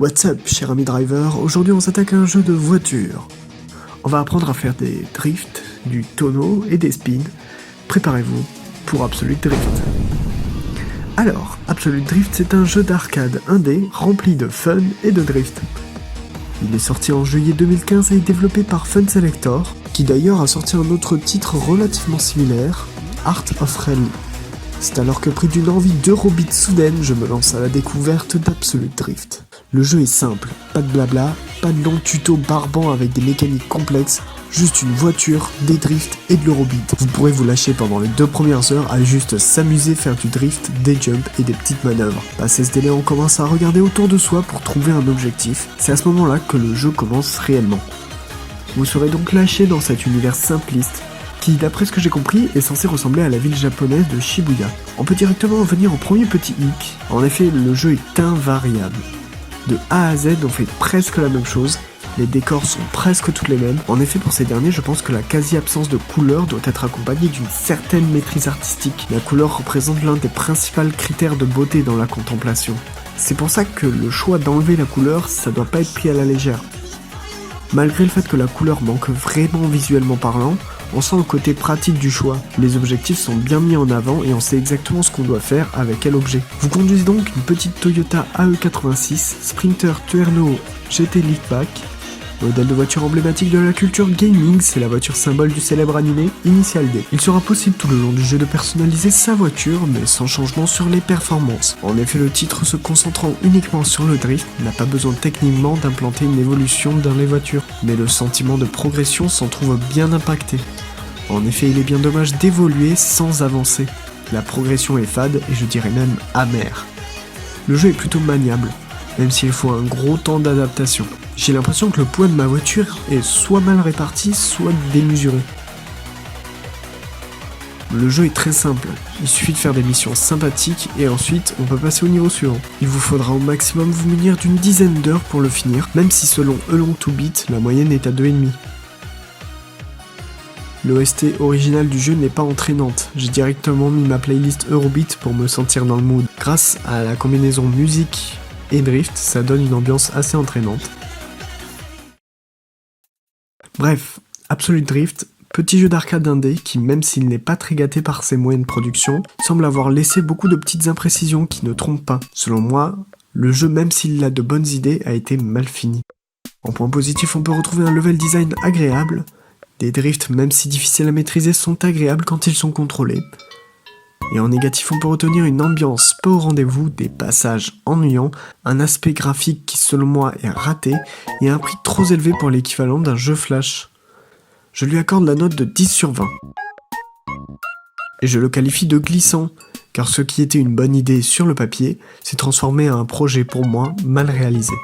What's up, cher ami driver, aujourd'hui on s'attaque à un jeu de voiture. On va apprendre à faire des drifts, du tonneau et des spins. Préparez-vous pour Absolute Drift. Alors, Absolute Drift c'est un jeu d'arcade indé rempli de fun et de drift. Il est sorti en juillet 2015 et est développé par Fun Selector, qui d'ailleurs a sorti un autre titre relativement similaire, Art of Rally. C'est alors que pris d'une envie d'Eurobeat soudaine, je me lance à la découverte d'Absolute Drift. Le jeu est simple, pas de blabla, pas de long tuto barbant avec des mécaniques complexes, juste une voiture, des drifts et de l'Eurobeat. Vous pourrez vous lâcher pendant les 2 premières heures à juste s'amuser, faire du drift, des jumps et des petites manœuvres. Passé ce délai, on commence à regarder autour de soi pour trouver un objectif. C'est à ce moment-là que le jeu commence réellement. Vous serez donc lâché dans cet univers simpliste, qui, d'après ce que j'ai compris, est censé ressembler à la ville japonaise de Shibuya. On peut directement en venir au premier petit hic. En effet, le jeu est invariable. De A à Z, on fait presque la même chose, les décors sont presque tous les mêmes. En effet, pour ces derniers, je pense que la quasi-absence de couleur doit être accompagnée d'une certaine maîtrise artistique. La couleur représente l'un des principaux critères de beauté dans la contemplation. C'est pour ça que le choix d'enlever la couleur, ça doit pas être pris à la légère. Malgré le fait que la couleur manque vraiment visuellement parlant, on sent le côté pratique du choix. Les objectifs sont bien mis en avant et on sait exactement ce qu'on doit faire avec quel objet. Vous conduisez donc une petite Toyota AE86 Sprinter Tuerno GT Liftback, modèle de voiture emblématique de la culture gaming, c'est la voiture symbole du célèbre animé Initial D. Il sera possible tout le long du jeu de personnaliser sa voiture, mais sans changement sur les performances. En effet, le titre se concentrant uniquement sur le drift n'a pas besoin techniquement d'implanter une évolution dans les voitures, mais le sentiment de progression s'en trouve bien impacté. En effet, il est bien dommage d'évoluer sans avancer. La progression est fade et je dirais même amère. Le jeu est plutôt maniable, même s'il faut un gros temps d'adaptation. J'ai l'impression que le poids de ma voiture est soit mal réparti, soit démesuré. Le jeu est très simple, il suffit de faire des missions sympathiques et ensuite on peut passer au niveau suivant. Il vous faudra au maximum vous munir d'une dizaine d'heures pour le finir, même si selon Elong2Beat, la moyenne est à 2,5. L'OST originale du jeu n'est pas entraînante, j'ai directement mis ma playlist Eurobeat pour me sentir dans le mood. Grâce à la combinaison musique et drift, ça donne une ambiance assez entraînante. Bref, Absolute Drift, petit jeu d'arcade indé qui, même s'il n'est pas très gâté par ses moyens de production, semble avoir laissé beaucoup de petites imprécisions qui ne trompent pas. Selon moi, le jeu, même s'il a de bonnes idées, a été mal fini. En point positif, on peut retrouver un level design agréable, des drifts, même si difficiles à maîtriser, sont agréables quand ils sont contrôlés. Et en négatif, on peut retenir une ambiance pas au rendez-vous, des passages ennuyants, un aspect graphique qui selon moi est raté, et un prix trop élevé pour l'équivalent d'un jeu flash. Je lui accorde la note de 10 sur 20. Et je le qualifie de glissant, car ce qui était une bonne idée sur le papier s'est transformé en un projet pour moi mal réalisé.